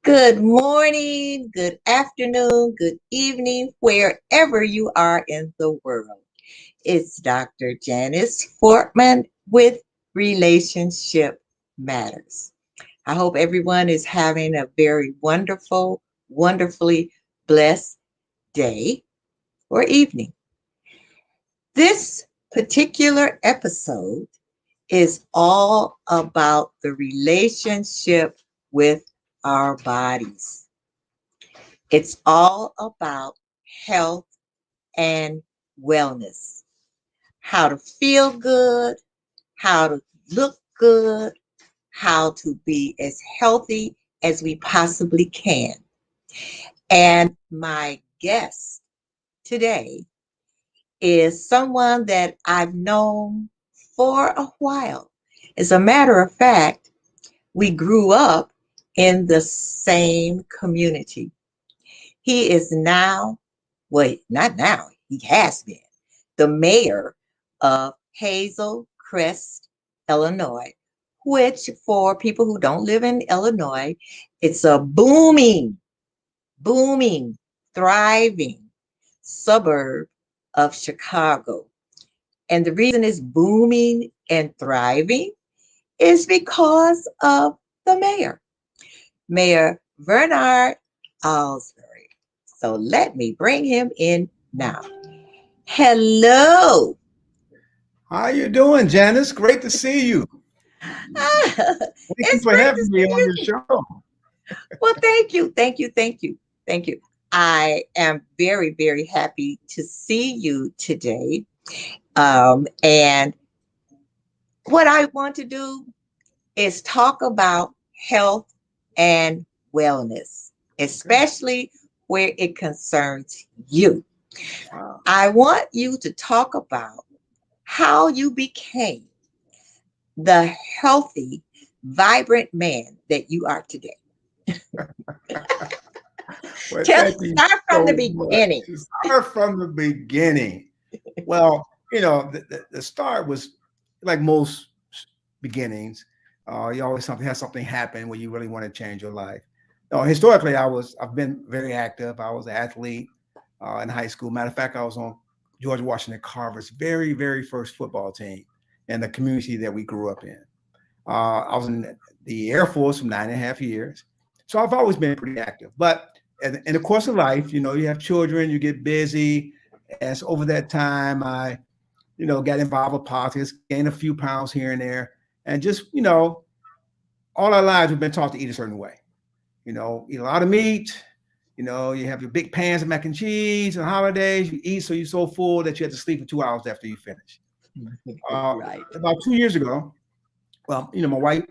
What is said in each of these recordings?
Good morning, good afternoon, good evening, wherever you are in the world. It's Dr. Janice Fortman with Relationship Matters. I hope everyone is having a very wonderful, wonderfully blessed day or evening. This particular episode is all about the relationship with our bodies. It's all about health and wellness, how to feel good, how to look good, how to be as healthy as we possibly can. And my guest today is someone that I've known for a while. As a matter of fact, we grew up in the same community. He is now, wait, not now, he has been the mayor of Hazel, Crest, Illinois, which for people who don't live in Illinois, it's a booming, thriving suburb of Chicago. And the reason it's booming and thriving is because of the mayor, Mayor Vernard Alsberry. So let me bring him in now. Hello. How you doing, Janice? Great to see you. Thank you It's for great to having me see on your you. show. Well, thank you. I am very, very happy to see you today. And what I want to do is talk about health and wellness, Okay. especially where it concerns you. Wow. I want you to talk about how you became the healthy, vibrant man that you are today. Well, Tell, thank you start from the so much. beginning. Start from the beginning. Well, the start was like most beginnings. You always something has something happen where you really want to change your life. No, historically, I've been very active. I was an athlete in high school. Matter of fact, I was on George Washington Carver's very first football team in the community that we grew up in. I was in the Air Force for 9.5 years. So I've always been pretty active. But in the course of life, you have children, you get busy. As over that time, I, got involved with politics, gained a few pounds here and there. And just, all our lives we've been taught to eat a certain way. Eat a lot of meat. You have your big pans of mac and cheese on holidays. You eat so you're so full that you have to sleep for 2 hours after you finish. Right. About 2 years ago, well, my wife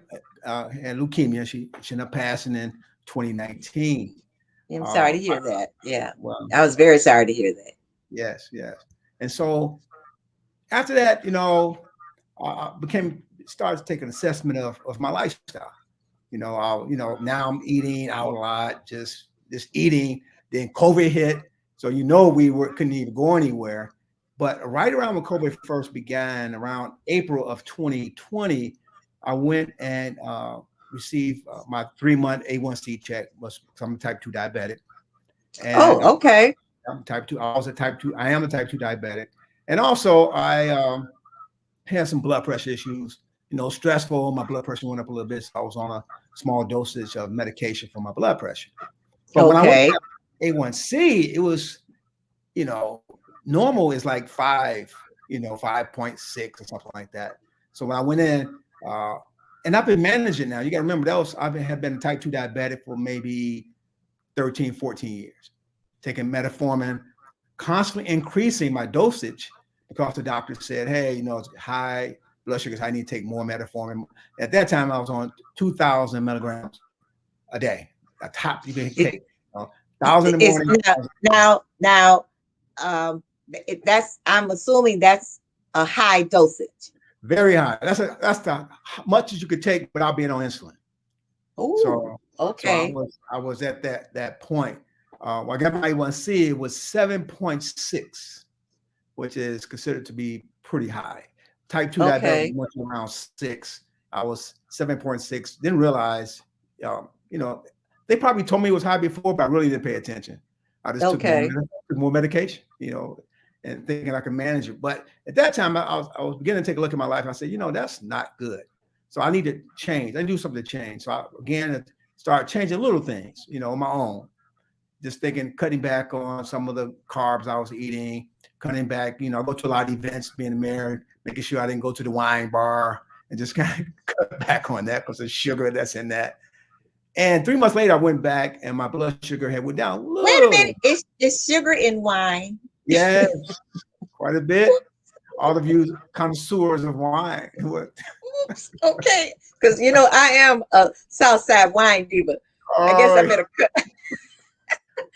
had leukemia. She ended up passing in 2019. I'm sorry Uh, to hear that. Yeah. well, I was very sorry to hear that. yes. And so after that, I started taking assessment of my lifestyle. Now I'm eating out a lot, just eating. Then COVID hit, so couldn't even go anywhere. But right around when COVID first began, around April of 2020, I went and received my 3 month A1C check. I'm type 2 diabetic, and Oh, okay. I'm type 2. I was a type 2. I am a type 2 diabetic, and also I had some blood pressure issues. Stressful. My blood pressure went up a little bit, so I was on a small dosage of medication for my blood pressure. But when I went Okay. to A1C, it was, normal is like 5.6 or something like that. So when I went in, uh, and I've been managing now. You got to remember have been type 2 diabetic for maybe 13, 14 years, taking metformin, constantly increasing my dosage because the doctor said, hey, it's high blood sugars. I need to take more metformin. At that time, I was on 2,000 milligrams a day, a top you can It, take. 1,000 in the it's morning. now, that's, I'm assuming that's a high dosage. Very high. That's the much as you could take without being on insulin. Oh, So okay. I was at that point. When I got my A1C, it was 7.6, which is considered to be pretty high. Type 2 diabetic Okay. went around 6. I was 7.6. Didn't realize, um, you know, They probably told me it was high before, but I really didn't pay attention. I just Okay. took more medication, and thinking I could manage it. But at that time, I was beginning to take a look at my life. And I said, that's not good. So I need to change. I need to do something to change. So I again start changing little things, on my own. Just thinking, cutting back on some of the carbs I was eating, cutting back. I go to a lot of events, being married, making sure I didn't go to the wine bar, and just kind of cut back on that because the sugar that's in that. And 3 months later, I went back, and my blood sugar had went down a Wait a little. minute. It's sugar in wine. Yes, quite a bit. All of you connoisseurs of wine. Oops. Okay. Because I am a Southside wine diva. I guess I Oh, better cut.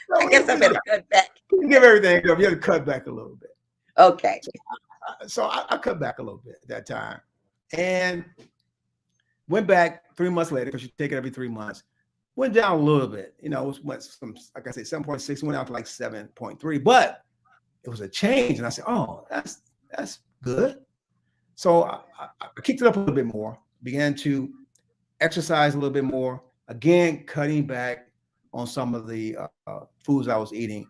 no, I guess I better cut back. we give everything up. You had to cut back a little bit. Okay. So I cut back a little bit at that time, and went back 3 months later because you take it every 3 months. Went down a little bit. It went from, like I said, 7.6, went down to like 7.3, but it was a change. And I said, oh, that's good. So I kicked it up a little bit more, began to exercise a little bit more, again, cutting back on some of the foods I was eating.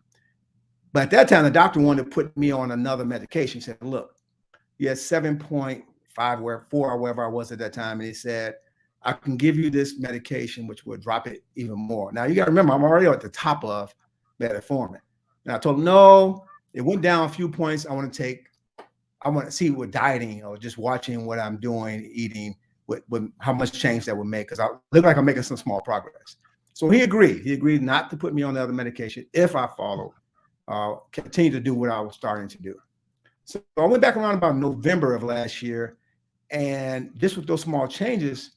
But at that time, the doctor wanted to put me on another medication. He said, look, you had 7.5 or 4 or wherever I was at that time. And he said, I can give you this medication, which will drop it even more. Now, you got to remember, I'm already at the top of metformin. And I told him, no, it went down a few points. I want to see with dieting or just watching what I'm doing, eating, with how much change that would make, because I look like I'm making some small progress. So he agreed. He agreed not to put me on the other medication if I followed, continue to do what I was starting to do. So I went back around about November of last year, and just with those small changes,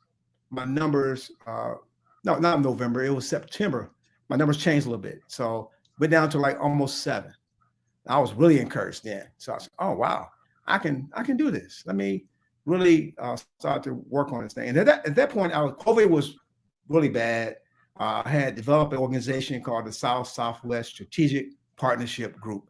my numbers, no, not November, it was September. My numbers changed a little bit. So went down to like almost 7. I was really encouraged then. So I said, oh, wow, I can do this. Let me really start to work on this thing. And at that point, COVID was really bad. I had developed an organization called the Southwest Strategic Partnership Group,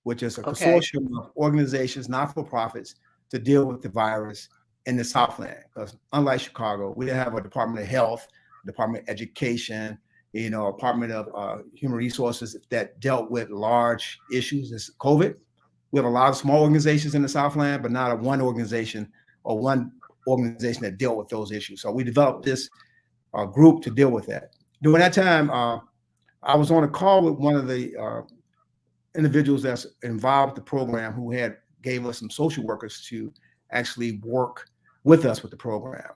which is a Okay. consortium of organizations, not-for-profits, to deal with the virus in the Southland. Because unlike Chicago, we didn't have a Department of Health, Department of Education, Department of Human Resources that dealt with large issues as COVID. We have a lot of small organizations in the Southland, but not one organization that dealt with those issues. So we developed this group to deal with that. During that time, I was on a call with one of the individuals that's involved with the program who gave us some social workers to actually work with us with the program.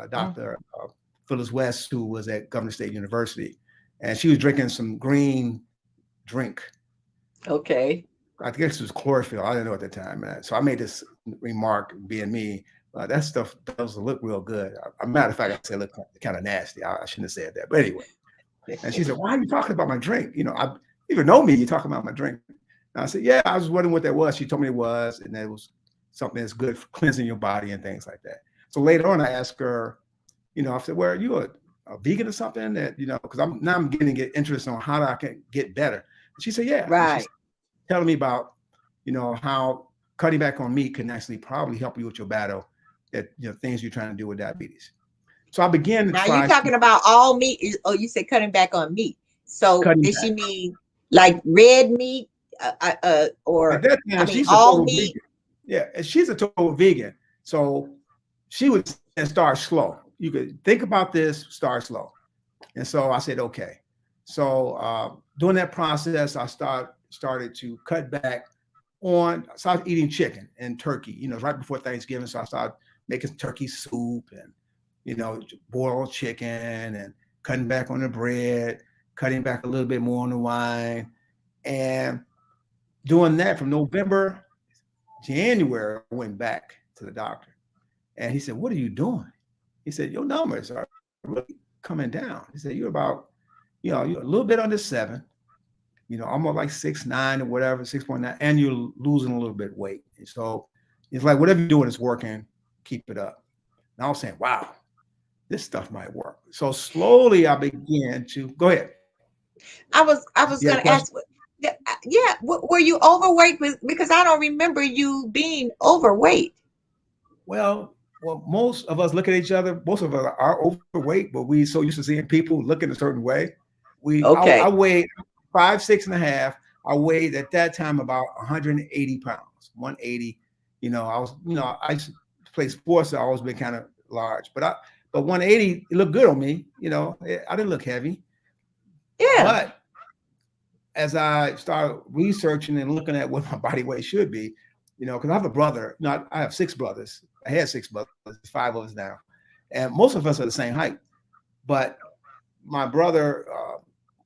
Dr. Phyllis West, who was at Governor State University, and she was drinking some green drink. Okay. I guess it was chlorophyll. I didn't know at the time. So I made this remark, being me, that stuff doesn't look real good. A matter of fact, I said it looked kind of nasty. I shouldn't have said that. But anyway, and she said, why are you talking about my drink? You even know me, you're talking about my drink. And I said, yeah, I was wondering what that was. She told me it was, and it was something that's good for cleansing your body and things like that. So later on, I asked her, I said, well, are you a vegan or something? That, because I'm getting interest on how I can get better. And she said, yeah. Right. She's telling me about, how cutting back on meat can actually probably help you with your battle, that, things you're trying to do with diabetes. So I began to Now try you're talking about all meat. You said cutting back on meat. So cutting did she back. mean like red meat, At or that time, she's a all total meat? vegan. Yeah, and she's a total vegan. So she would start slow. You could think about this, start slow. And so I said, okay. So during that process, I started to cut back started eating chicken and turkey, right before Thanksgiving. So I started making turkey soup and, boiled chicken, and cutting back on the bread, cutting back a little bit more on the wine, and doing that from November, January. I went back to the doctor, and he said, what are you doing? He said, your numbers are really coming down. He said, you're about, you're a little bit under 7, almost like 6'9" or whatever, 6.9, and you're losing a little bit of weight. And so it's like, whatever you're doing is working, keep it up. And I was saying, wow, this stuff might work. So slowly I began to, go ahead. I was You had going a to ask. question? Yeah. Were you overweight? Because I don't remember you being overweight. Well, well, most of us look at each other. Most of us are overweight, but we so used to seeing people looking a certain way. I Okay. weighed 5'6.5". I weighed at that time about 180 pounds, 180. I used to play sports. So I always been kind of large, but 180 it looked good on me. I didn't look heavy, Yeah. but as I started researching and looking at what my body weight should be, because I have a brother. I have six brothers. I had six brothers. There's five of us now, and most of us are the same height. But my brother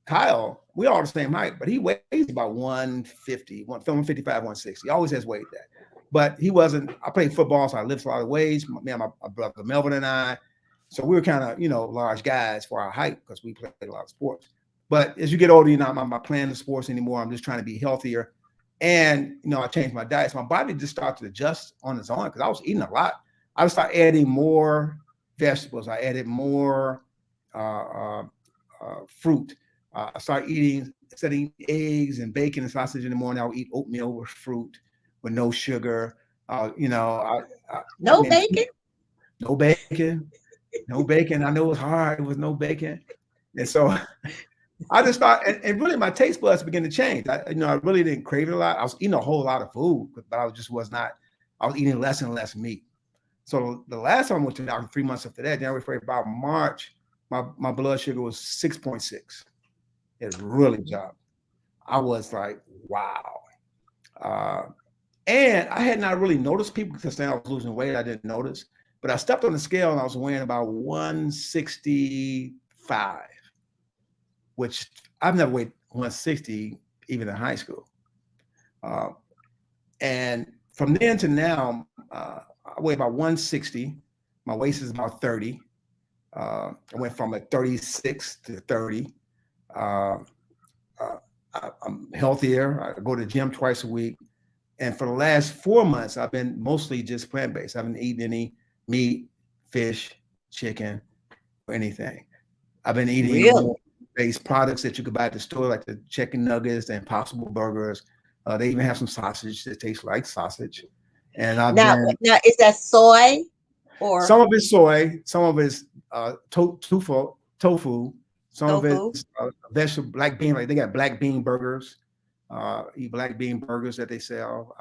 Kyle, we all the same height, but he weighs about 150, 155, 160. He always has weighed that. But he wasn't. I played football, so I lifted a lot of weights. Me and my brother Melvin and I. So we were kind of, large guys for our height because we played a lot of sports. But as you get older, I'm not playing the sports anymore. I'm just trying to be healthier. And, I changed my diet. So my body just started to adjust on its own because I was eating a lot. I would start adding more vegetables. I added more fruit. I started eating, instead of eating eggs and bacon and sausage in the morning, I would eat oatmeal with fruit with no sugar. I No mean, bacon? no bacon, no bacon. I know it was hard. It was no bacon. And so I just thought, and really my taste buds began to change. I really didn't crave it a lot. I was eating a whole lot of food, but I was eating less and less meat. So the last time I went to the doctor, 3 months after that, January, February, about March, my blood sugar was 6.6. It really jumped. I was like, wow. Uh, and I had not really noticed people because then I was losing weight. I didn't notice. But I stepped on the scale and I was weighing about 165, which I've never weighed 160 even in high school. Uh, and from then to now, I weigh about 160. My waist is about 30. I went from a 36 to 30. Uh, I'm healthier. I go to the gym twice a week. And for the last 4 months, I've been mostly just plant-based. I haven't eaten any meat, fish, chicken, or anything. I've been eating Really? more based products that you could buy at the store, like the chicken nuggets, the Impossible burgers. They even have some sausage that tastes like sausage. And I've Now, been now is that soy or some of it's soy, some of it's tofu, some of tofu? it's vegetable black bean. Like they got black bean burgers. Eat black bean burgers that they sell.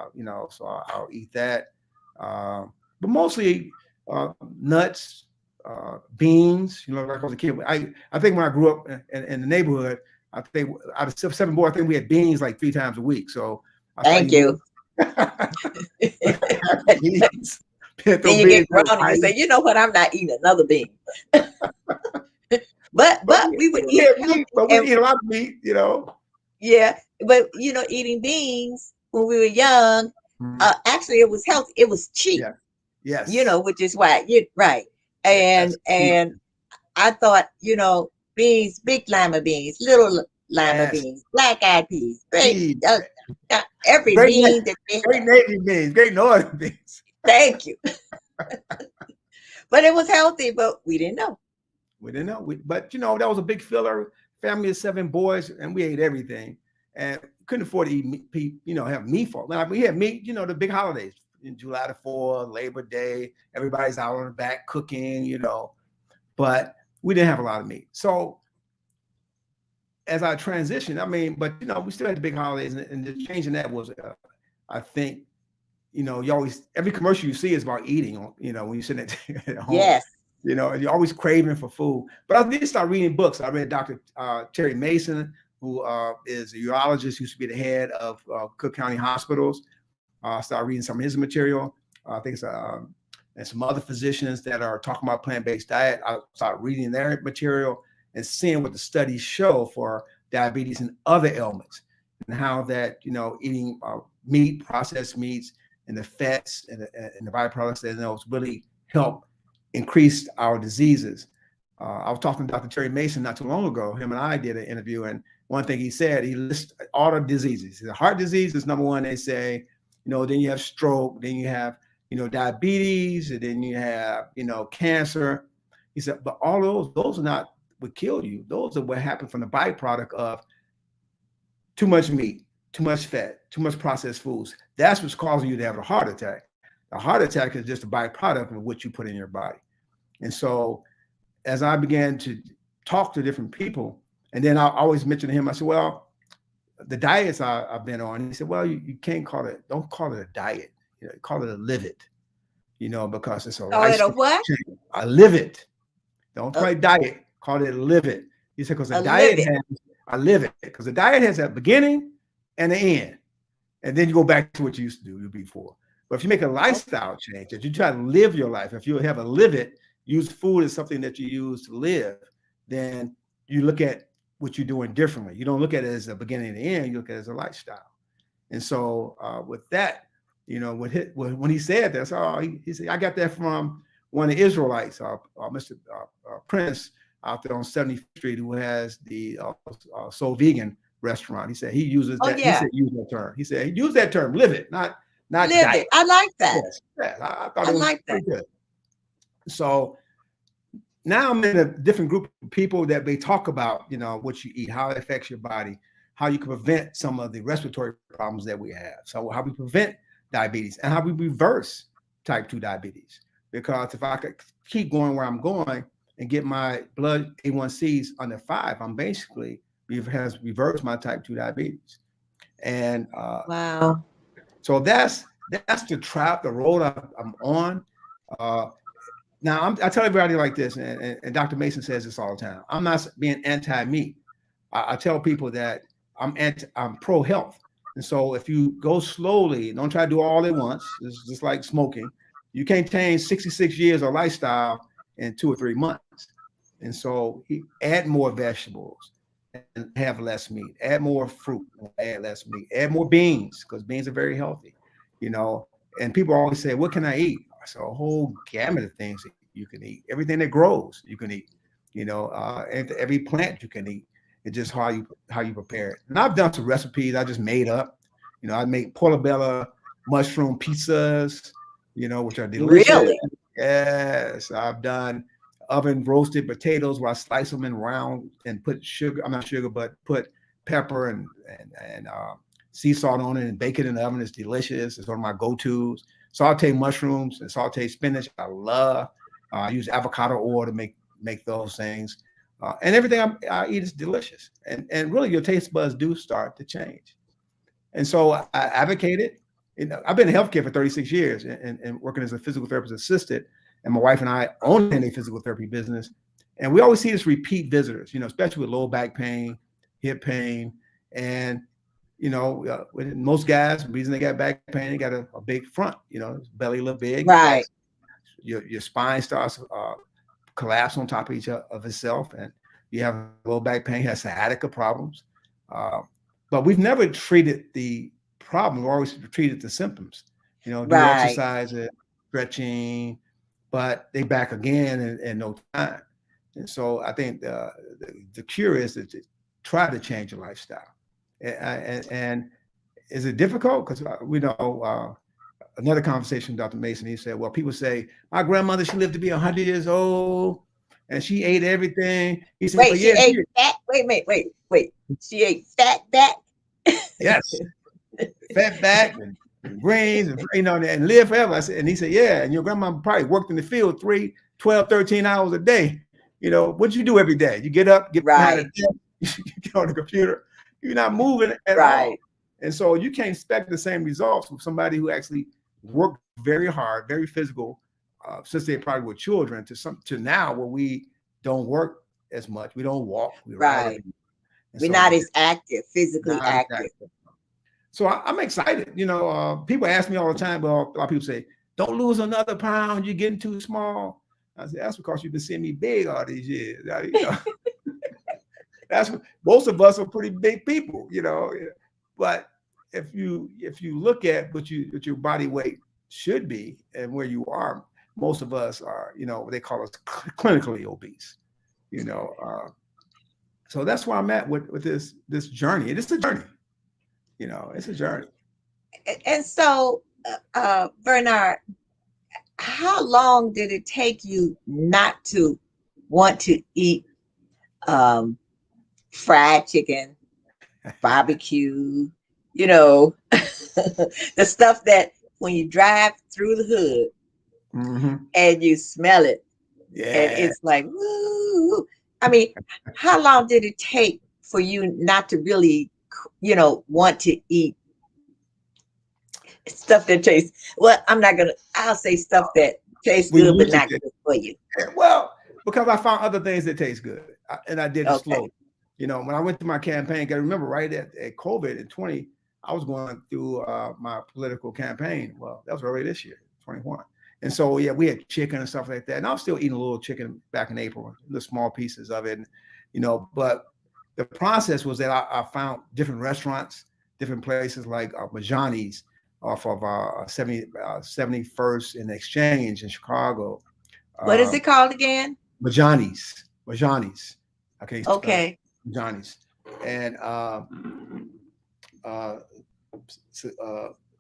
So I'll eat that. Uh, but mostly nuts, beans. Like I was a kid. I think when I grew up in the neighborhood, I think out of seven boys, I think we had beans like 3 times a week. So I started Thank eating you. more beans. Pinto Then you get beans, grown and you rice. say, you know what, I'm not eating another bean. But But we, we would we eat had meat, healthy but we and eat a lot of meat. yeah, but eating beans when we were young, Mhm. actually it was healthy. It was cheap, Yeah. Yes. which is why you right. And Yes. I thought, beans, big lima beans, little lima Yes. beans, black eyed peas, Peas. every Great, bean that they great had. navy beans. Great northern beans. Thank you. But it was healthy, but we didn't know. We didn't know. But that was a big filler. Family of 7 boys, and we ate everything, and couldn't afford to eat meat. Have meat for. Now we had meat. The big holidays in July the 4th, Labor Day. Everybody's out on the back cooking. But we didn't have a lot of meat. So as I transitioned, but we still had the big holidays, and the changing that was, I think, you always every commercial you see is about eating. When you're sitting at home, Yes. and you're always craving for food. But I did start reading books. I read Dr. Terry Mason, who is a urologist, used to be the head of Cook County Hospitals. I started reading some of his material. I think and some other physicians that are talking about plant-based diet. I started reading their material and seeing what the studies show for diabetes and other ailments, and how that eating meat, processed meats, and the fats and the byproducts that really help increase our diseases. I was talking to Dr. Terry Mason not too long ago. Him and I did an interview, and one thing he said, he lists all the diseases. The heart disease is number one. They say, then you have stroke, then you have diabetes, and then you have cancer. He said, but all those are not what killed you. Those are what happened from the byproduct of too much meat, too much fat, too much processed foods. That's what's causing you to have a heart attack. The heart attack is just a byproduct of what you put in your body. And so as I began to talk to different people, and then I always mention to him, I said, well, the diets I've been on. He said, well, you can't call it, don't call it a diet. Call it a live it, because it's a Call it a lifestyle what? change. A live it. Don't A, call it diet. Call it live it. He said, because a a diet live it. has, I live it. Because a diet has a beginning and an end. And then you go back to what you used to do before. But if you make a Okay. lifestyle change, if you try to live your life, if you have a live it, use food as something that you use to live, then you look at what you're doing differently. You don't look at it as a beginning and end, you look at it as a lifestyle. And so with that, when he said that, he said, I got that from one of the Israelites, Mr. Prince out there on 70th Street, who has the Soul Vegan restaurant. He said he uses Oh that. He yeah. said use that term. He said use that term, live it, not Live it. diet. I like that. Yes, yeah, I thought I it was like that. pretty good. So now I'm in a different group of people that they talk about, what you eat, how it affects your body, how you can prevent some of the respiratory problems that we have. So how we prevent diabetes and how we reverse type 2 diabetes. Because if I could keep going where I'm going and get my blood A1Cs under 5, I'm basically has reversed my type 2 diabetes. And Wow. so that's the road I'm on. Uh, Now, I tell everybody like this, and Dr. Mason says this all the time. I'm not being anti-meat. I tell people that I'm pro-health. And so if you go slowly, don't try to do all at once. It's just like smoking. You can't change 66 years of lifestyle in 2 or 3 months. And so add more vegetables and have less meat. Add more fruit, add less meat. Add more beans, because beans are very healthy. And people always say, what can I eat? So a whole gamut of things that you can eat. Everything that grows, you can eat. Every plant you can eat. It's just how you prepare it. And I've done some recipes I just made up. I make portobello mushroom pizzas, which are delicious. Really? Yes, I've done oven roasted potatoes where I slice them in round and put sugar. I'm not sugar, but put pepper and sea salt on it and bake it in the oven. It's delicious. It's one of my go-tos. Saute mushrooms and saute spinach. I love. I use avocado oil to make those things. And everything I eat is delicious. And really, your taste buds do start to change. And so I advocated. I've been in healthcare for 36 years and working as a physical therapist assistant. And my wife and I own a physical therapy business. And we always see this repeat visitors, especially with low back pain, hip pain. And most guys, the reason they got back pain, they got a big front, belly look big, Right. your spine starts collapse on top of each of itself, and you have low back pain, has sciatica problems. But we've never treated the problem. We've always treated the symptoms. Do Right. exercises, stretching, but they back again in no time. And so I think the cure is to try to change your lifestyle. And is it difficult? Because we know another conversation with Dr. Mason, he said, well, people say, my grandmother, she lived to be 100 years old and she ate everything. He said, Wait, but she yeah, ate fat. Wait. She ate fat back. yes, fat back and greens and live forever. I said, and he said, yeah, and your grandma probably worked in the field 3, 12, 13 hours a day. What'd you do every day? You get up, get behind a Right. desk, you get on the computer. You're not moving at all. Right. And so you can't expect the same results from somebody who actually worked very hard, very physical, since they probably were children to now where we don't work as much. We don't walk, we ride Right. every day. And We're so not as active, physically not active. exactly. So I'm excited. People ask me all the time, well, a lot of people say, don't lose another pound, you're getting too small. I said, that's because you've been seeing me big all these years. That's what, most of us are pretty big people, But if you look at what your body weight should be and where you are, most of us are, what they call us clinically obese. So that's where I'm at with this journey. It is a journey. It's a journey. And so, Bernard, how long did it take you not to want to eat um, fried chicken, barbecue, the stuff that when you drive through the hood Hmm. and you smell it, and Yeah. it's like, woo. I mean, how long did it take for you not to really, want to eat stuff that tastes, well, I'll say stuff that tastes We good but used to not get, good for you. well, because I found other things that taste good, and I did it Okay. slow. When I went to my campaign, got to remember right at COVID in 20, I was going through my political campaign. Well, that was already this year, 21. And so, yeah, we had chicken and stuff like that. And I was still eating a little chicken back in April, the small pieces of it, but the process was that I found different restaurants, different places like Majani's off of 71st and Exchange in Chicago. What is uh, it called again? Majani's. I can't spell it. Okay. Majani's. And uh,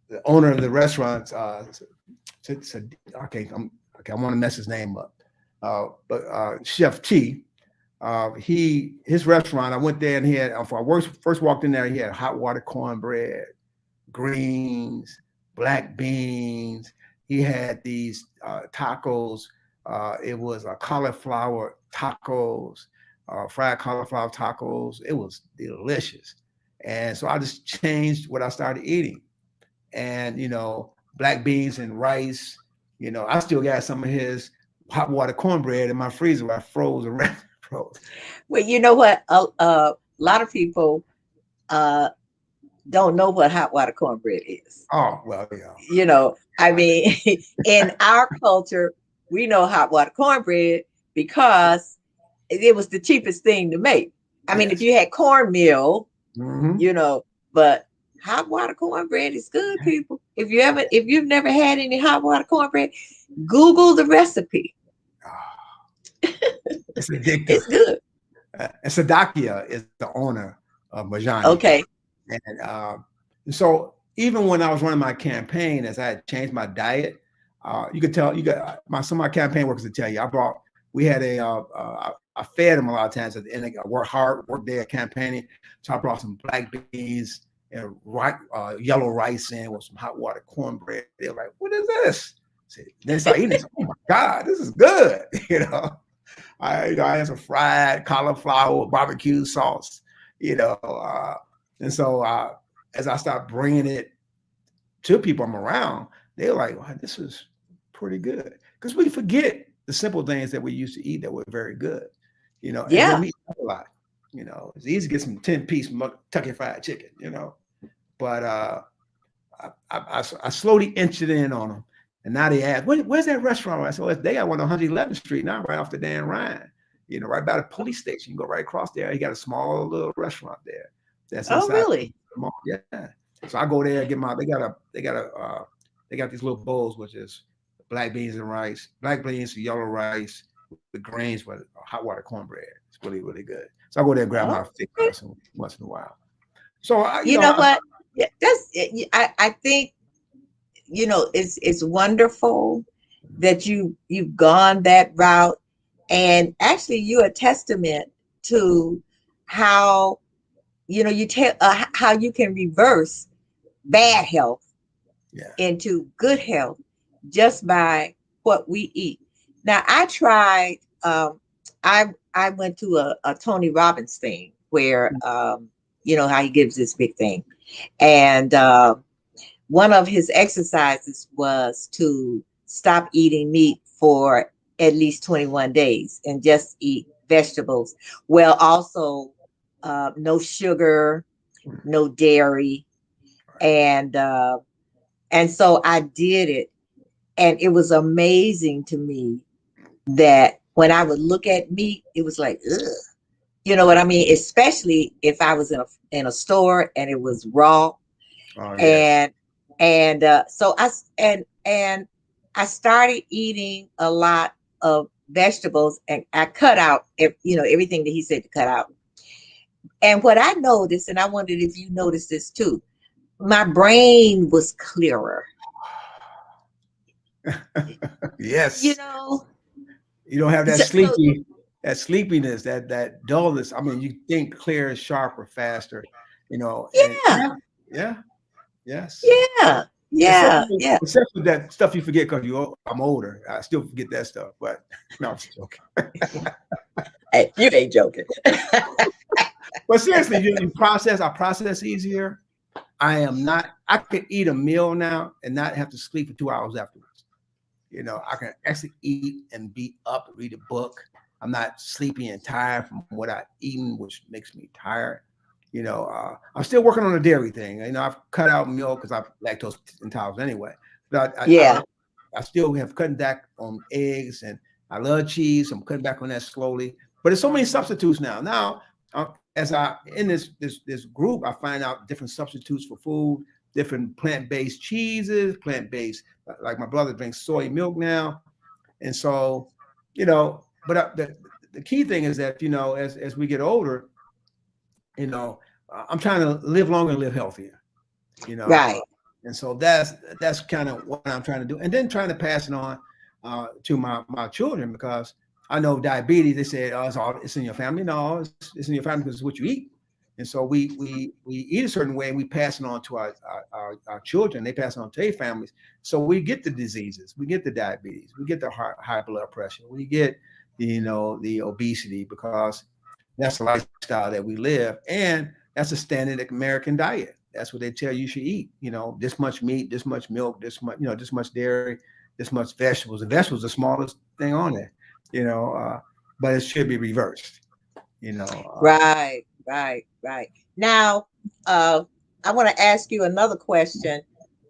the owner of the restaurant, I want to mess his name up, but Chef T. His restaurant. I went there and he had. When I first walked in there, he had hot water cornbread, greens, black beans. He had these tacos. It was cauliflower tacos, fried cauliflower tacos. It was delicious. And so I just changed what I started eating. And, black beans and rice. I still got some of his hot water cornbread in my freezer. I froze around. Froze. Well, you know what? A lot of people uh, don't know what hot water cornbread is. Oh, well, yeah. I mean, in our culture, we know hot water cornbread because it was the cheapest thing to make. I mean, if Yes. you had cornmeal, Mm-hmm. you know, but hot water cornbread is good, people. If you've never had any hot water cornbread, Google the recipe. It's addictive. It's good. And Sadakia is the owner of Majani's. Okay. And so even when I was running my campaign, as I had changed my diet, you could tell some of my campaign workers to tell you. We had I fed them a lot of times at the end. I worked hard, work day at campaigning. So I brought some black beans and yellow rice in with some hot water cornbread. They were like, "What is this?" They start eating it. Oh my God, this is good. I had some fried cauliflower with barbecue sauce. And so as I start bringing it to people I'm around, they're like, "Wow, this is pretty good." Because we forget the simple things that we used to eat that were very good, and then Yeah. we eat a lot. It's easy to get some 10-piece Kentucky Fried Chicken, but I slowly inched it in on them. And now they ask, where's that restaurant? I said, well, they got one on 111th Street now, right off the Dan Ryan, right by the police station. You go right across there. You got a small little restaurant there that's Oh, inside really? the mall. Yeah. So I go there and get they got these little bowls, which is black beans and rice, black beans, yellow rice with greens with hot water cornbread. It's really, really good. So I go there and grab my Oh, fix okay. once in a while. So You know what? Yeah, that's it. I think it's wonderful that you've gone that route, and actually you're a testament to how you tell how you can reverse bad health yeah, into good health just by what we eat. Now I tried. I went to a Tony Robbins thing where how he gives this big thing, and one of his exercises was to stop eating meat for at least 21 days and just eat vegetables. Well, also no sugar, no dairy, and so I did it, and it was amazing to me that when I would look at meat, it was like, ugh. You know what I mean? Especially if I was in a store and it was raw, oh yes, and so and I started eating a lot of vegetables, and I cut out everything that he said to cut out. And what I noticed, and I wondered if you noticed this too, my brain was clearer. You yes. know, You don't have so that sleepiness, that dullness. I mean, you think clearer, sharper, faster. And yeah, yeah, yes. yeah. Yeah, yeah. Except for that stuff you forget because I'm older. I still forget that stuff. But no, I'm just joking. Hey, you ain't joking. But seriously, I process easier. I am not. I could eat a meal now and not have to sleep for 2 hours afterwards. I can actually eat and be up and read a book. I'm not sleepy and tired from what I've eaten, which makes me tired. I'm still working on the dairy thing. I've cut out milk because I'm lactose intolerant anyway. But Yeah, I still have cutting back on eggs, and I love cheese. I'm cutting back on that slowly. But there's so many substitutes now. Now, as I in this group, I find out different substitutes for food, different plant-based cheeses, plant-based. Like my brother drinks soy milk now, and so But the key thing is that as we get older, you know, I'm trying to live longer and live healthier, you know. right. And so that's kind of what I'm trying to do, and then trying to pass it on to my children because I know diabetes. They say, "Oh, it's in your family." No, it's in your family because it's what you eat. And so we eat a certain way, and we pass it on to our children. They pass it on to their families. So we get the diseases, we get the diabetes, we get the high blood pressure, we get the obesity because that's the lifestyle that we live, and that's a standard American diet. That's what they tell you should eat. This much meat, this much milk, this much dairy, this much vegetables. And vegetables are the smallest thing on there. You know, uh, but it should be reversed. You know. Right, right, right. Now, uh, I want to ask you another question.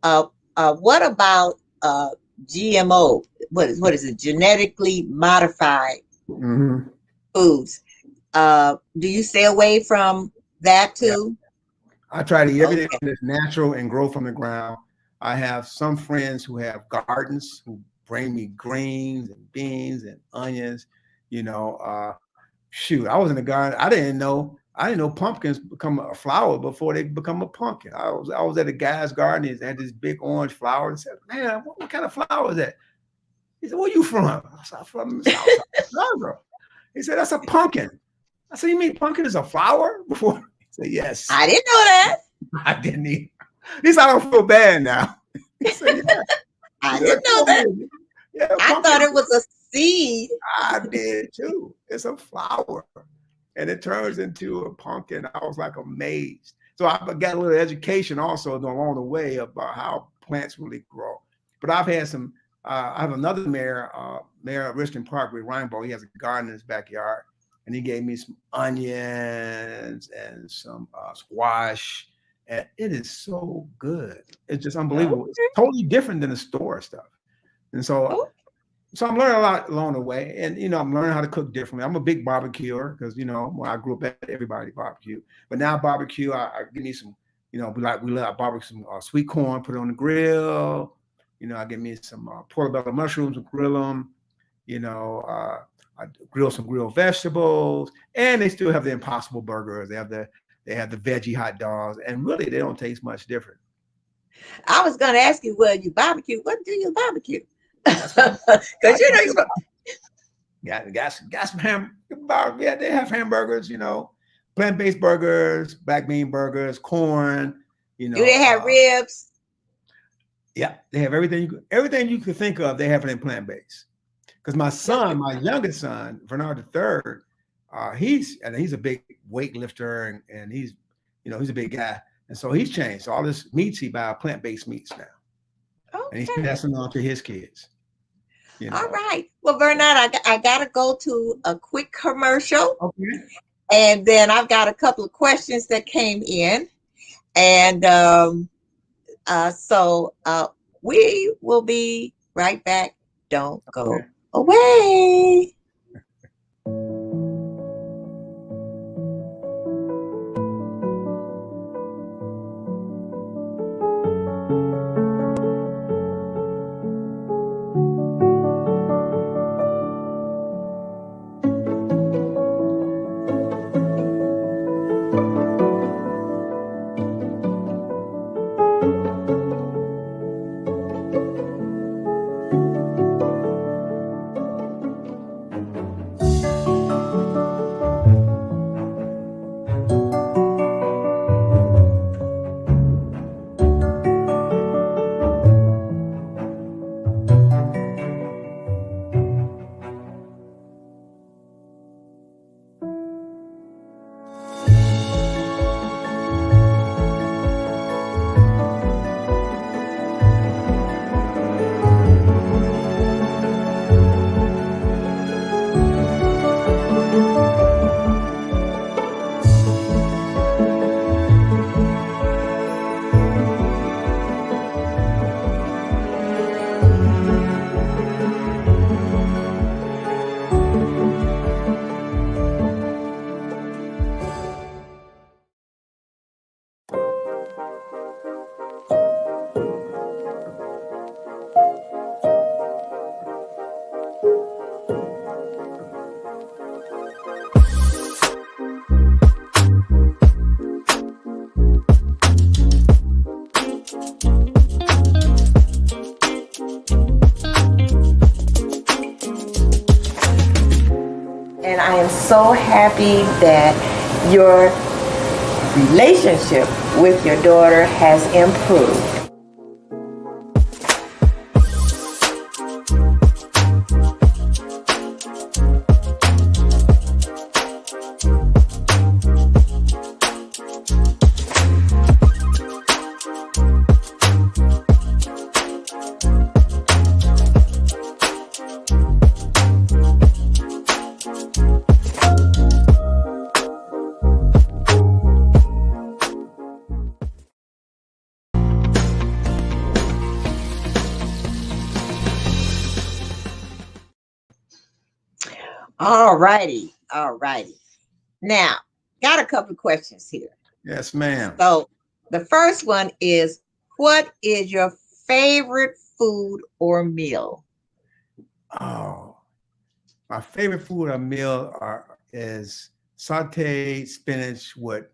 Uh, what about GMO? What is it? Genetically modified Mhm. foods. Do you stay away from that Yeah, too? I try to eat everything Okay. that's natural and grow from the ground. I have some friends who have gardens who bring me greens and beans and onions. Shoot, I was in the garden. I didn't know pumpkins become a flower before they become a pumpkin. I was at a guy's garden. He had this big orange flower and said, "Man, what kind of flower is that?" He said, "Where you from?" I said, "I'm from South Chicago." He said, "That's a pumpkin." I said, "You mean pumpkin is a flower?" Before he said, "Yes." I didn't know that. I didn't eat. At least I don't feel bad now. He said, "Yeah." He I said, didn't know "Come that. on, yeah, I thought pumpkin." it was a seed. I did too. It's a flower, and it turns into a pumpkin. I was like amazed. So I got a little education also along the way about how plants really grow. But I've had some. I have another mayor, Mayor of Richmond Park with Rainbow. He has a garden in his backyard, and he gave me some onions and some squash, and it is so good. It's just unbelievable. It's Okay. totally different than the store stuff. And so I'm learning a lot along the way, and I'm learning how to cook differently. I'm a big barbecuer because when I grew up, everybody barbecue, but now barbecue, I give me some, we love barbecue some sweet corn, put it on the grill. I get me some portobello mushrooms and grill them. I grill some grilled vegetables, and they still have the Impossible burgers. They have the veggie hot dogs, and really they don't taste much different. I was going to ask you, well, you barbecue. What do you barbecue? That's what Because I you do. know you. Got some yeah, they have hamburgers, plant-based burgers, black bean burgers, corn, you Do know, they have uh, ribs? yeah, they have everything you could think of, they have it in plant-based. Because my youngest son, Vernard the third, he's a big weightlifter and he's a big guy. And so he's changed. So all this meats he buy are plant-based meats now. And he's Okay. passing on to his kids, you All know. right. Well, Bernard, I got to go to a quick commercial. Okay. And then I've got a couple of questions that came in. And so we will be right back. Don't go Okay. away. And I am so happy that your relationship with your daughter has improved. All righty. All righty. Now, got a couple of questions here. Yes, ma'am. So, the first one is, what is your favorite food or meal? Oh, my favorite food or meal is sauteed spinach with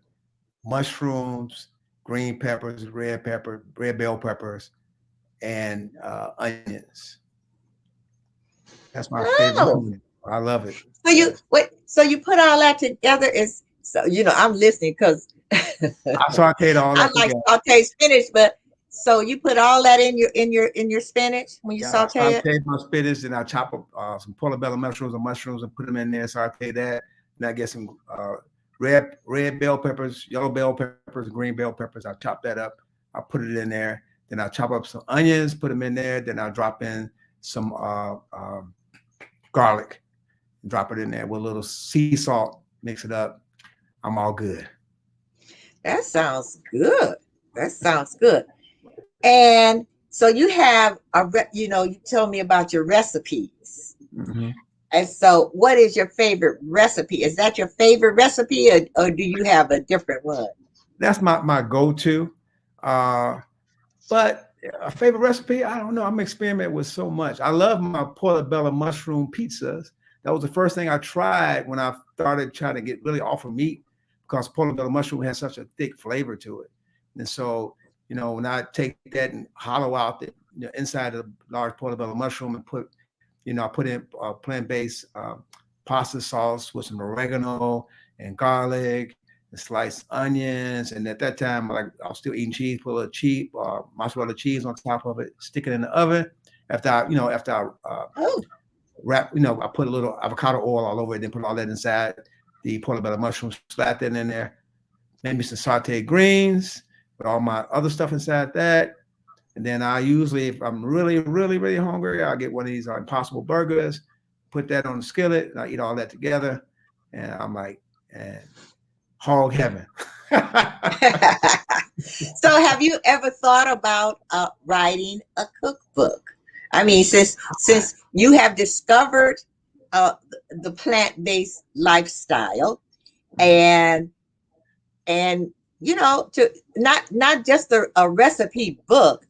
mushrooms, green peppers, red bell peppers, and onions. That's my favorite Oh, food. I love it. so you Yes. wait, so you put all that together is so I'm listening because I sauteed all I that like together. sauteed spinach, but so you put all that in your spinach when you Yeah, I saute it? saute my spinach, and I chop up some portobello mushrooms and put them in there. Saute that, and I get some red bell peppers, yellow bell peppers, and green bell peppers. I chop that up. I put it in there. Then I chop up some onions, put them in there. Then I drop in some garlic, drop it in there with a little sea salt. Mix it up. I'm all good. That sounds good. That sounds good. And so you have you told me about your recipes. Hmm. And so what is your favorite recipe? Is that your favorite recipe, or do you have a different one? That's my go-to. Uh, But a favorite recipe, I don't know. I'm experimenting with so much. I love my portobello mushroom pizzas. That was the first thing I tried when I started trying to get really off of meat because portobello mushroom has such a thick flavor to it. And so, when I take that and hollow out the inside of the large portobello mushroom and I put in plant-based pasta sauce with some oregano and garlic and sliced onions. And at that time, like I was still eating cheese, put a little cheap mozzarella cheese on top of it, stick it in the oven. After I Oh, wrap, I put a little avocado oil all over it, then put all that inside the portobello mushrooms, slap that in there, maybe some sauteed greens with all my other stuff inside that. And then I usually, if I'm really, really, really hungry, I'll get one of these Impossible burgers, put that on the skillet, and I eat all that together. And I'm like, and hog heaven. so have you ever thought about writing a cookbook? I mean, since you have discovered uh, the plant-based lifestyle, and and to not just a recipe book,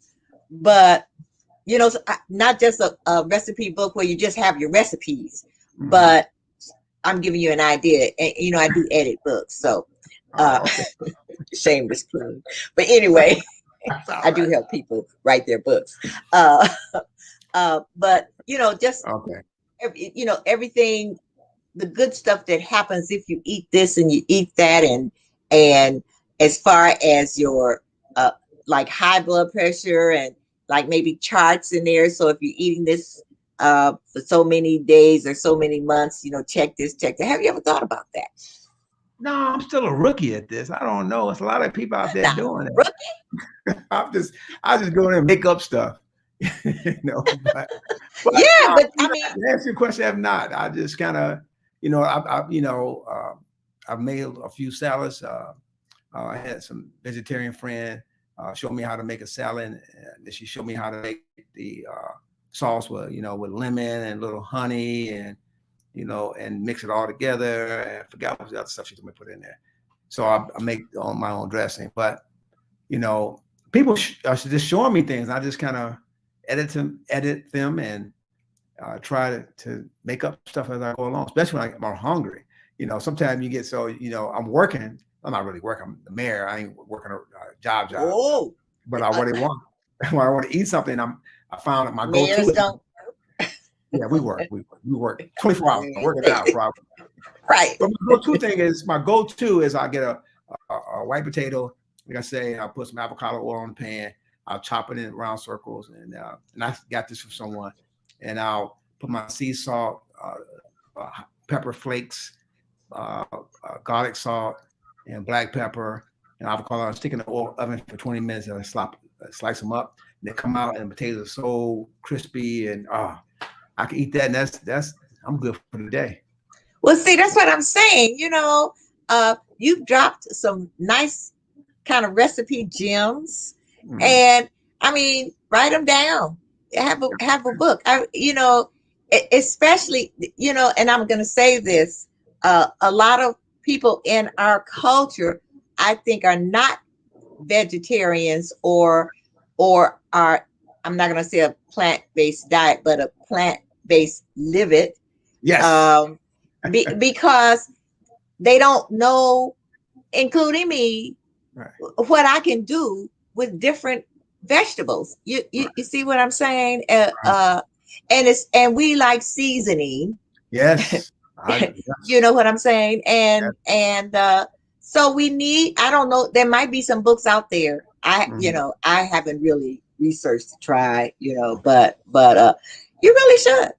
but not just a recipe book where you just have your recipes, Mhm. but I'm giving you an idea. And I do edit books, so uh, Oh, okay. shameless plug. But anyway, That's all I do right. help people write their books. Uh, but just Okay. everything, the good stuff that happens if you eat this and you eat that, and as far as your uh like high blood pressure, and like maybe charts in there, so if you're eating this for so many days or so many months, check this, check that. Have you ever thought about that? No, I'm still a rookie at this. I don't know. It's a lot of people out there Now, doing rookie. it. I just go in and make up stuff, but Yeah, no, but I mean, to answer your question, I have not. I just kind of, I've made a few salads. I had some vegetarian friend show me how to make a salad, and she showed me how to make the sauce with lemon and a little honey and mix it all together. And I forgot what the other stuff she told me to put in there. So I make my own dressing. But you know, people are just showing me things. I just kind of edit them, and try to make up stuff as I go along, especially when I'm hungry. Sometimes you get so, I'm working. I'm not really working. I'm the mayor. I ain't working a job, Oh, but I really want. When I want to eat something, I found that my go-to mayors is, don't. yeah, we work 24 hours. I work it out, probably. Right. But my go-to is I get a white potato. Like I say, I'll put some avocado oil on the pan. I'll chop it in round circles, and I got this from someone, and I'll put my sea salt, pepper flakes, garlic salt, and black pepper, and avocado. I stick in the oven for 20 minutes, and I slice them up, and they come out, and the potatoes are so crispy, and I can eat that, and that's I'm good for the day. Well, see, that's what I'm saying. You've dropped some nice kind of recipe gems, Mm. and I mean, write them down. Have a book. Especially, and I'm going to say this: a lot of people in our culture, I think, are not vegetarians or are, I'm not going to say a plant-based diet, but a plant-based live it, Yes. um, because they don't know, including me, Right. what I can do with different vegetables. You see what I'm saying? Right. And we like seasoning. Yes. You Yes. know what I'm saying? Yes. And so we need, I don't know, there might be some books out there. Mhm. I haven't really researched to try, but you really should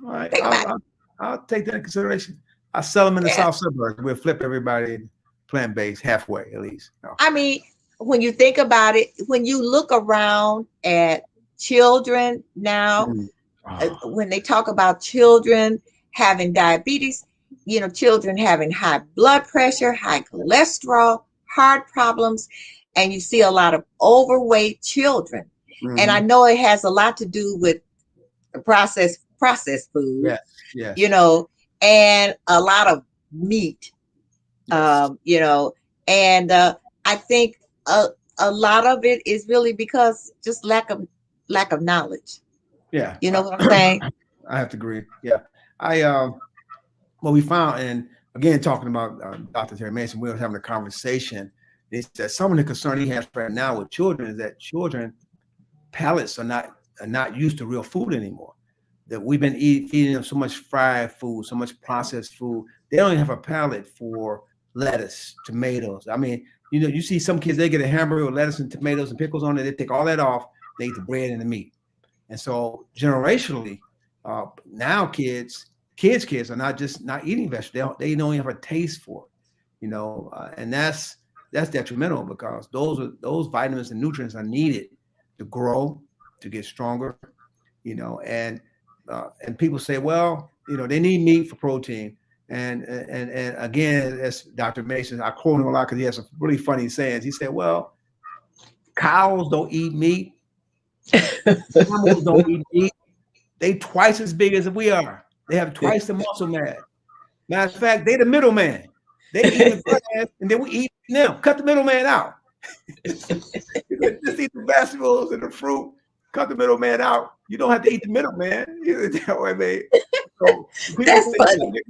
All right. think I'll, about it. I'll I'll take that in consideration. I sell them in the Yeah. south suburbs. We'll flip everybody plant based halfway at least. No. I mean, when you think about it, when you look around at children now, Mm. Oh, when they talk about children having diabetes, children having high blood pressure, high cholesterol, heart problems, and you see a lot of overweight children. And I hmm. know it has a lot to do with processed food, Yes. you Yes. know, and a lot of meat, Yes. um, you know, and I think a, a lot of it is really because just lack of knowledge. Yeah. You know what I'm saying? I have to agree. Yeah. I What we found, and again talking about Dr. Terry Mason, we were having a conversation. They said some of the concern he has right now with children is that children palates are not used to real food anymore. That we've been feeding them so much fried food, so much processed food. They don't even have a palate for lettuce, tomatoes. I mean, you see some kids, they get a hamburger with lettuce and tomatoes and pickles on it. They take all that off. They eat the bread and the meat. And so generationally, now kids are not eating vegetables. They don't even have a taste for it, and that's detrimental because those vitamins and nutrients are needed to grow, to get stronger, and people say, well, they need meat for protein. And again, as Dr. Mason, I quote him a lot because he has some really funny sayings. He said, well, cows don't eat meat, animals don't eat meat. They twice as big as we are. They have twice the muscle mass. Matter of fact, they the middleman. They eat the grass, and then we eat them. Cut the middleman out. Just eat the vegetables and the fruit. Cut the middleman out. You don't have to eat the middleman. I mean, so people That's say, funny.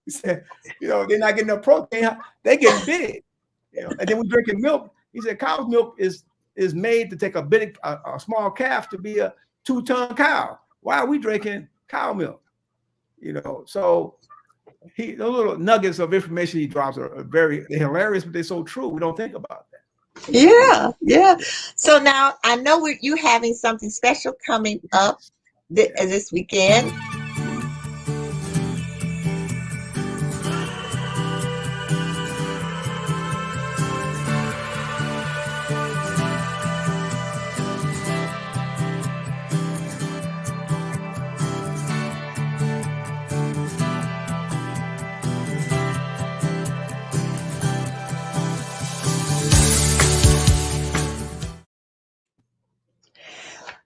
he said, they're not getting enough protein. They getting big. And then we drinking milk. He said, cow's milk is made to take a small calf to be a 2-ton cow. Why are we drinking cow milk? So those little nuggets of information he drops are they're hilarious, but they're so true. We don't think about that. Yeah, yeah. So now I know you having something special coming up Yes. Yes. this weekend. Mhm.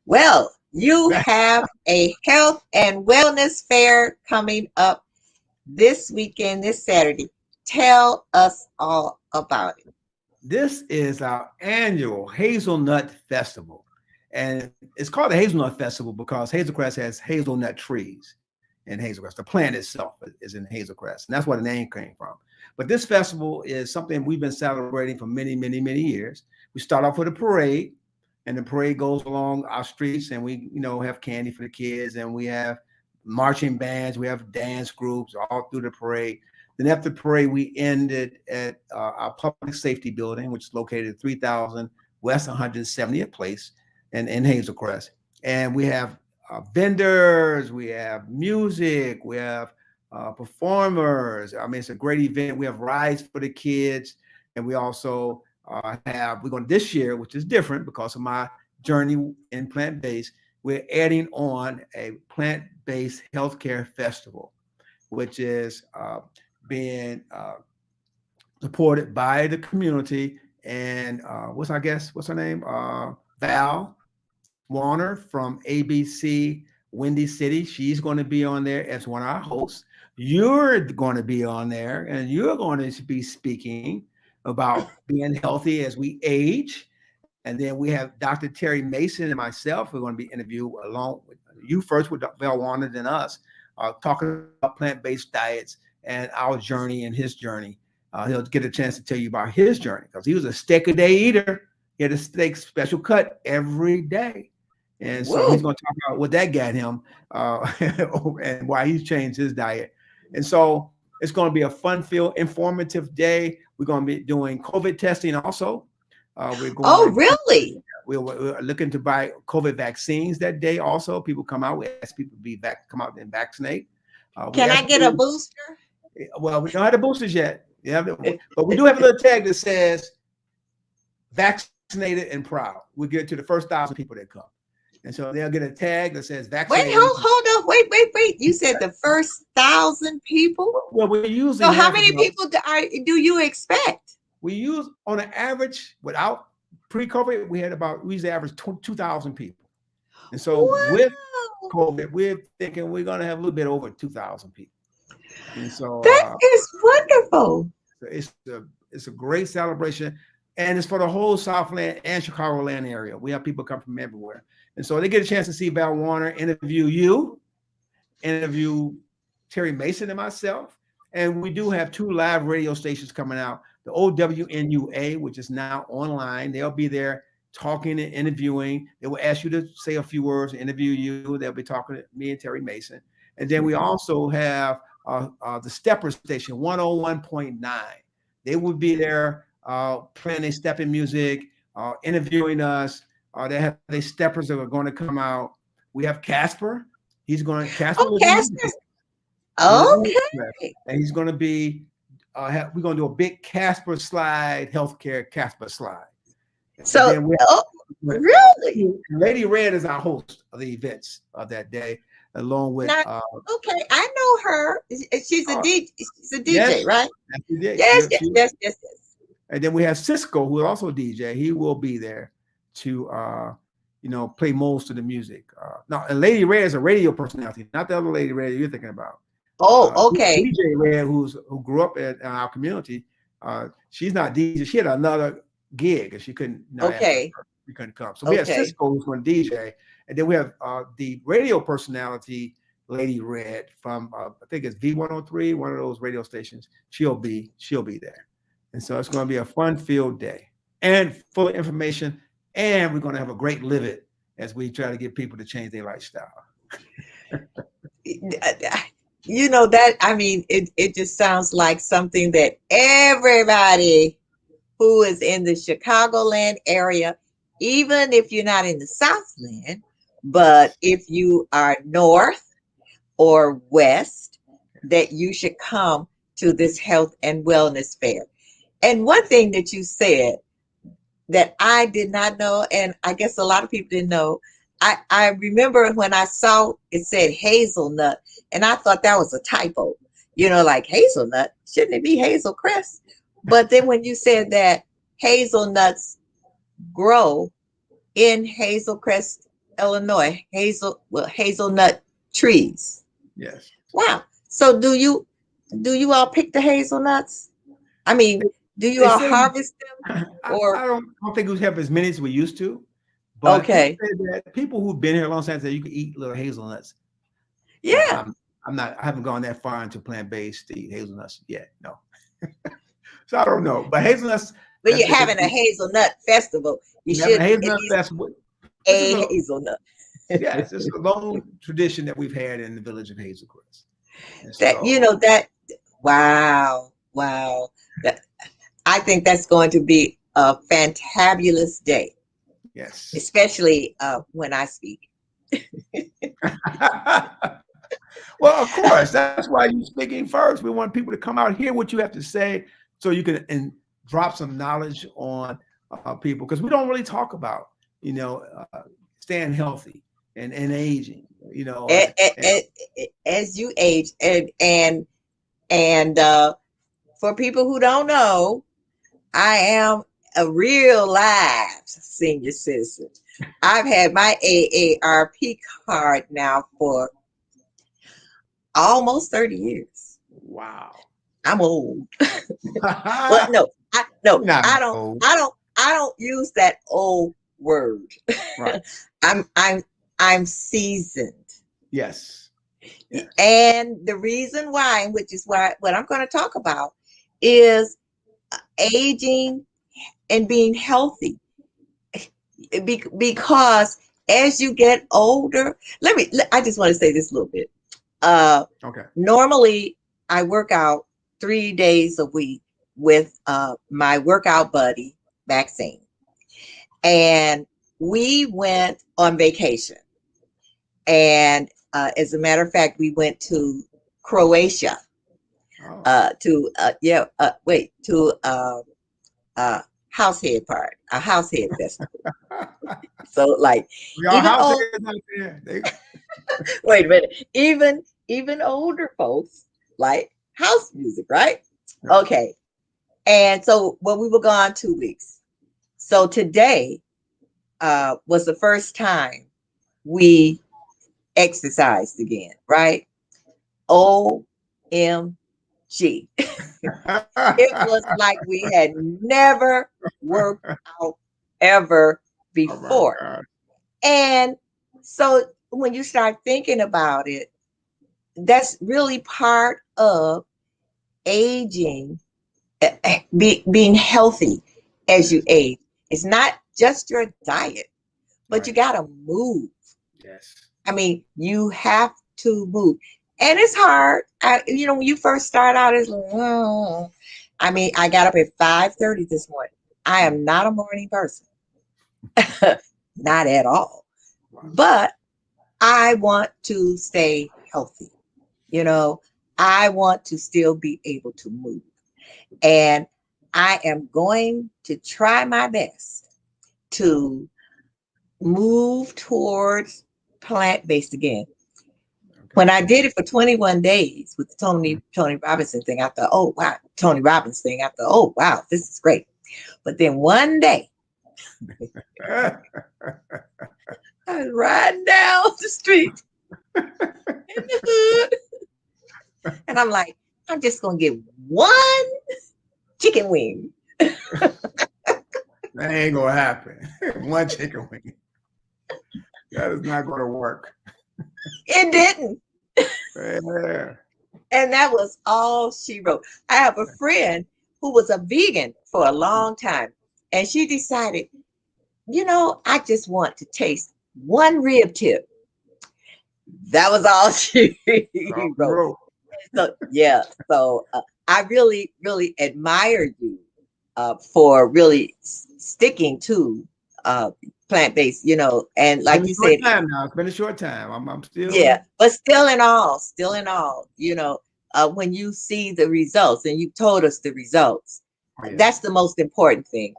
Well, you have a health and wellness fair coming up this weekend, this Saturday. Tell us all about it. this is our annual Hazelnut Festival. And it's called the Hazelnut Festival because Hazel Crest has hazelnut trees in Hazel Crest. The plant itself is in Hazel Crest. And that's where the name came from. But this festival is something we've been celebrating for many, many, many years. We start off with a parade, and the parade goes along our streets, and we, have candy for the kids, and we have marching bands, we have dance groups all through the parade. Then after the parade, we ended at our public safety building, which is located at 3000 West 170th Place in Hazel Crest. And we have vendors, we have music, we have performers. I mean, it's a great event. We have rides for the kids, and we also we're going this year, which is different because of my journey in plant-based. We're adding on a plant-based healthcare festival, which is being supported by the community. And what's her name? Val Warner from ABC Windy City. She's going to be on there as one of our hosts. You're going to be on there, and you're going to be speaking about being healthy as we age. And then we have Dr. Terry Mason and myself. We're going to be interviewed along with you first with Val Warner, then us, talking about plant-based diets and our journey and his journey. He'll get a chance to tell you about his journey because he was a steak a day eater. He had a steak special cut every day. And so he's going to talk about what that got him and why he's changed his diet. And so it's going to be a fun-filled, informative day. We're going to be doing COVID testing also. We're going really? We're looking to buy COVID vaccines that day also. People come out. We ask people to come out and vaccinate. Can I get a booster? Well, we don't have the boosters yet. Yeah, but we do have a little tag that says vaccinated and proud. We'll get to the first 1,000 people that come. And so they'll get a tag that says vaccinated. Wait, hold on. Wait. You said the first 1,000 people? Well, we usually. So how many people do you expect? We use on an average without pre-COVID, we usually average 2,000 people. And so with COVID, we're thinking we're going to have a little bit over 2,000 people. And so that is wonderful. It's a great celebration. And it's for the whole Southland and Chicagoland area. We have people come from everywhere. And so they get a chance to see Val Warner interview you, interview Terry Mason and myself. And we do have 2 live radio stations coming out. The OWNUA, which is now online. They'll be there talking and interviewing. They will ask you to say a few words, interview you. They'll be talking to me and Terry Mason. And then we also have the Stepper station, 101.9. They will be there playing their stepping music, interviewing us. They have their steppers that are going to come out. We have Casper. Casper. Okay. And he's going to be, we're going to do a big Casper slide, healthcare Casper slide. So, really? Lady Red is our host of the events of that day, along with. Okay, I know her. She's a DJ. She's a DJ, yes, right? Yes. And then we have Cisco, who is also a DJ. He will be there to, play most of the music. Now, Lady Red is a radio personality, not the other Lady Red you're thinking about. Oh, okay. DJ Red, who grew up in our community, she's not DJ. She had another gig, and she couldn't. She couldn't come. So we have Cisco, who's going to DJ, and then we have the radio personality, Lady Red, from I think it's V103, one of those radio stations. She'll be there, and so it's going to be a fun-filled day and full of information. And we're going to have a great live it as we try to get people to change their lifestyle. It just sounds like something that everybody who is in the Chicagoland area, even if you're not in the Southland, but if you are north or west, that you should come to this health and wellness fair. And one thing that you said that I did not know, and I guess a lot of people didn't know, I remember when I saw it said hazelnut, and I thought that was a typo, like hazelnut, shouldn't it be Hazel Crest? But then when you said that hazelnuts grow in Hazel Crest, Illinois, hazelnut trees. Yes. Wow. So do you all pick the hazelnuts? I mean, Do you They all say harvest them or I don't think we have as many as we used to, but people okay? say that people who've been here a long time say you can eat little hazelnuts. Now, Yeah, I'm not. I haven't gone that far into plant based to eat hazelnuts yet. No, so I don't know. But hazelnuts, when that you're having a hazelnut festival, you we have a should at hazelnut least festival. This is a a hazelnut. yes, it's a long tradition that we've had in the village of Hazel Crest, and That so that wow, wow. That I think that's going to be a fantabulous day, yes. especially when I speak. Well, of course, that's why you're speaking first. We want people to come out, hear what you have to say, so you can and drop some knowledge on people because we don't really talk about, you know, staying healthy and aging, you know. A- As you age, and for people who don't know, I am a real live senior citizen. I've had my AARP card now for almost 30 years. Wow. I'm old. Well, You're no, not I don't, old. I don't use that old word. Right. I'm, I'm, I'm seasoned. Yes. Yes. And the reason why, which is why what I'm going to talk about, is aging and being healthy. Because as you get older, I just want to say this a little bit. Uh, Okay. Normally, I work out 3 days a week with my workout buddy, Maxine. And we went on vacation. And as a matter of fact, we went to Croatia Oh. to uh, househead part, a househead festival. So like We are even house old heads out there. wait a minute, even older folks like house music, right? Right. Okay. And so well, we were gone 2 weeks. So today was the first time we exercised again, right? OMG. It was like we had never worked out ever Oh my before. God. And so when you start thinking about it, that's really part of aging, being healthy as you Yes. age. It's not just your diet, but you Right. got to move. Yes. I mean, you have to move. And it's hard. When you first start out, it's like, oh. I mean, I got up at 5:30 this morning. I Mm. am not a morning person, not at all. Wow. But I want to stay healthy. You know, I want to still be able to move. And I am going to try my best to move towards plant based again. Okay. When I did it for 21 days with the Tony Robinson thing, I thought, oh wow, Tony Robbins thing, I thought, oh wow, this is great. But then one day I was riding down the street in the hood, and I'm like, I'm just gonna get one chicken wing. That ain't gonna happen. One chicken wing. That is not gonna work. It didn't. Yeah. And that was all she wrote. I have a friend who was a vegan for a long time, and she decided, I just want to taste one rib tip. That was all she Off the wrote. road. So yeah, so I really, really admire you for really sticking to uh, plant-based. And It's been like a you short said, time now. It's been a short time. I'm yeah, still. but still in all, when you see the results, and you told us the results, Oh yeah. that's the most important thing.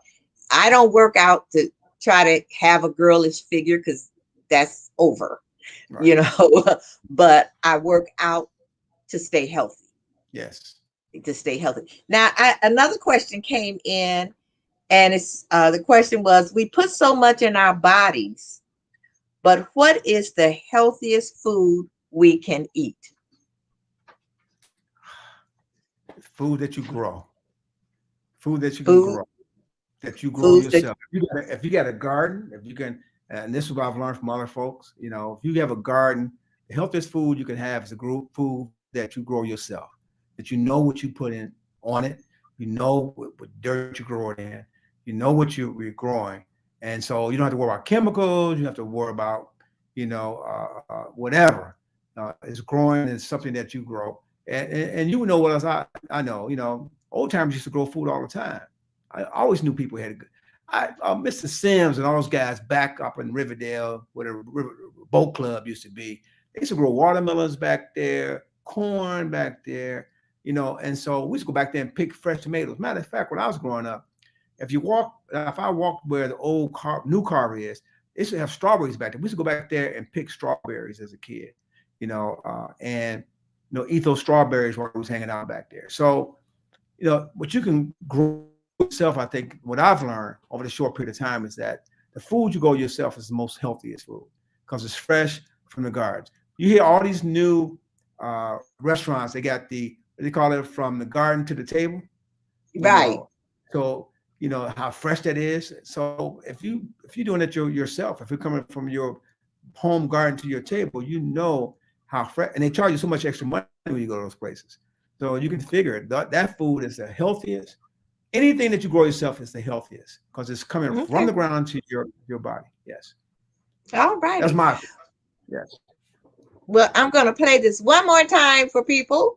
I don't work out to try to have a girlish figure because that's over, you Right. know, but I work out to stay healthy, Yes. to stay healthy. Now, another question came in, and the question was, we put so much in our bodies, but what is the healthiest food we can eat? Food that you grow. food that you can Food, grow, that you grow foods that yourself. If you got a garden, if you can, and this is what I've learned from other folks, you know, if you have a garden, the healthiest food you can have is food that you grow yourself, that you know what you put in on it, you know what dirt you grow it in, you know what you're growing, and so you don't have to worry about chemicals. You don't have to worry about, whatever is growing is something that you grow, and you know what else I know. You know, old timers used to grow food all the time. I always knew people had a good. Mr. Sims and all those guys back up in Riverdale, where the boat club used to be. They used to grow watermelons back there, corn back there, and so we used to go back there and pick fresh tomatoes. Matter of fact, when I was growing up, if I walked where the new car is, they used to have strawberries back there. We used to go back there and pick strawberries as a kid, and eat those strawberries while I was hanging out back there. So, what you can grow yourself, I think what I've learned over the short period of time is that the food you grow yourself is the most healthiest food because it's fresh from the gardens. You hear all these new restaurants, they got what they call it, from the garden to the table, right. so how fresh that is. So if you're doing it yourself, if you're coming from your home garden to your table, how fresh, and they charge you so much extra money when you go to those places. So you can figure that food is the healthiest. Anything that you grow yourself is the healthiest because it's coming from Okay. the ground to your body. Yes, All that's righty. my yes. Well, I'm going to play this one more time for people.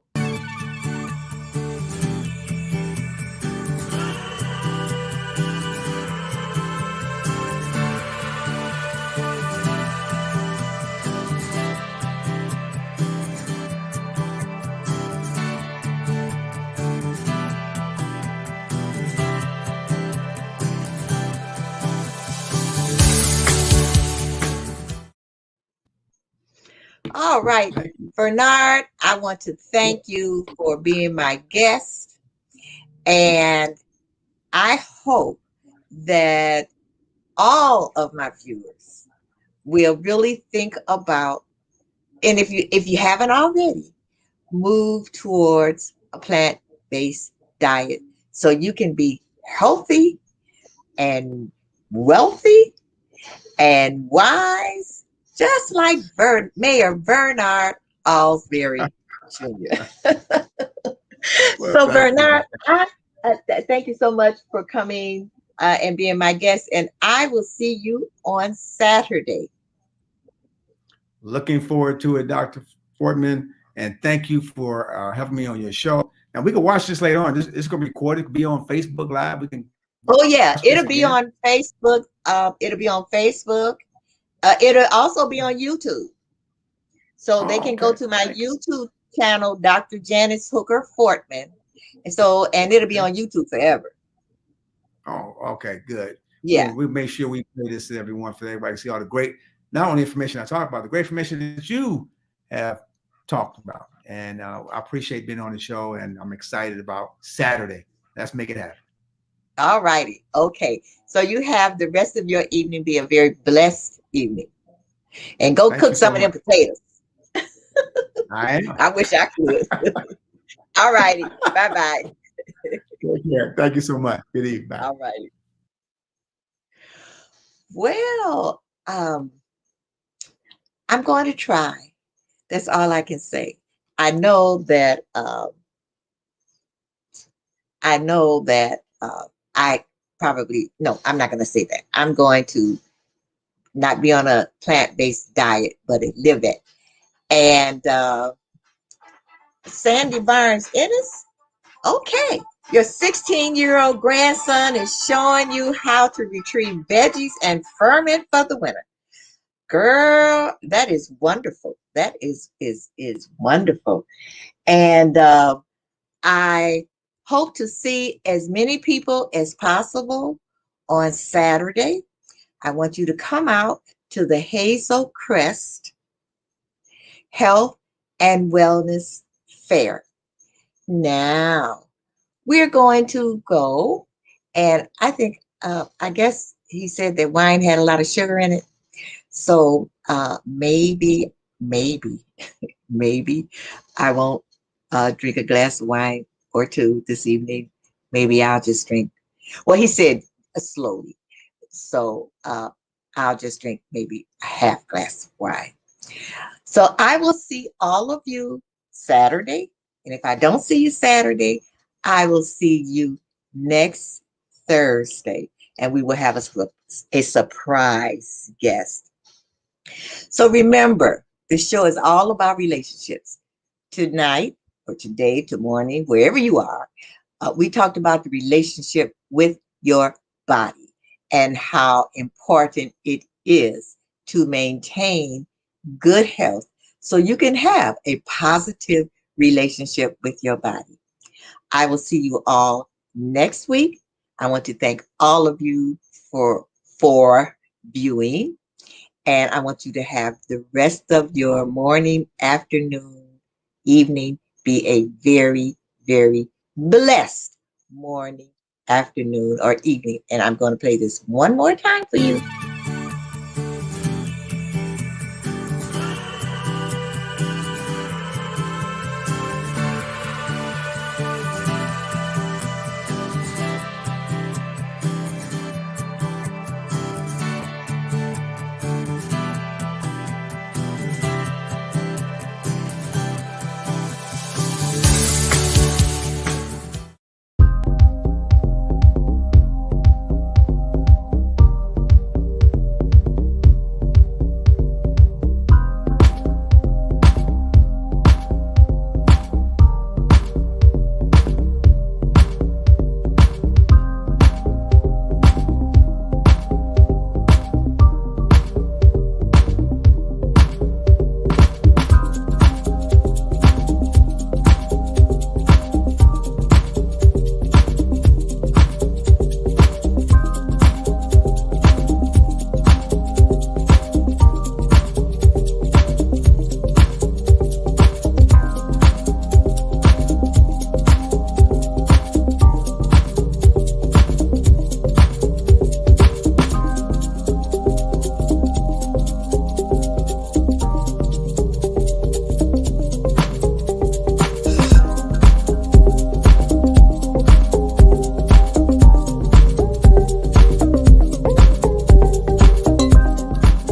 All right. Thank you. Bernard, I want to thank you for being my guest. And I hope that all of my viewers will really think about, and if you haven't already, move towards a plant-based diet so you can be healthy and wealthy and wise, just like Mayor Vernard Alsberry Jr. Well, So, thank you. Bernard, thank you so much for coming and being my guest, and I will see you on Saturday. Looking forward to it, Dr. Fortman, and thank you for having me on your show. Now we can watch this later on. This it's going to be recorded. It could be on Facebook Live. We can watch Oh this yeah, again. it'll be on Facebook. It'll be on Facebook. It'll also be on YouTube. So they Oh, can go okay. to my Thanks. YouTube channel, Dr. Janice Hooker Fortman. And it'll be Okay. on YouTube forever. Oh, okay. Good. Yeah. We'll make sure we play this to everyone for everybody to see all the great, not only information I talk about, the great information that you have talked about. And I appreciate being on the show, and I'm excited about Saturday. Let's make it happen. All righty. Okay. So you have the rest of your evening be a very blessed evening. And go Thank cook you so some of them much. potatoes. I am. I wish I could. All righty. Bye bye. Take care. Thank you so much. Good evening. Bye. All righty. Well, I'm going to try. That's all I can say. I know that I know that I probably no, I'm not going to say that. I'm going to not be on a plant-based diet, but live it. And Sandy Barnes Ennis, okay. Your 16-year-old grandson is showing you how to retrieve veggies and ferment for the winter. Girl, that is wonderful. That is wonderful. And I hope to see as many people as possible on Saturday. I want you to come out to the Hazel Crest Health and Wellness Fair. Now, we're going to go, and I guess he said that wine had a lot of sugar in it. So maybe, maybe I won't drink a glass of wine or two this evening. Maybe I'll just drink. Well, he said slowly. So I'll just drink maybe a half glass of wine. So I will see all of you Saturday. And if I don't see you Saturday, I will see you next Thursday. And we will have a surprise guest. So remember, the show is all about relationships. Tonight or today, to morning, wherever you are, we talked about the relationship with your body and how important it is to maintain good health so you can have a positive relationship with your body. I will see you all next week. I want to thank all of you for viewing, and I want you to have the rest of your morning, afternoon, evening be a very, very blessed morning, afternoon, or evening. And I'm going to play this one more time for you.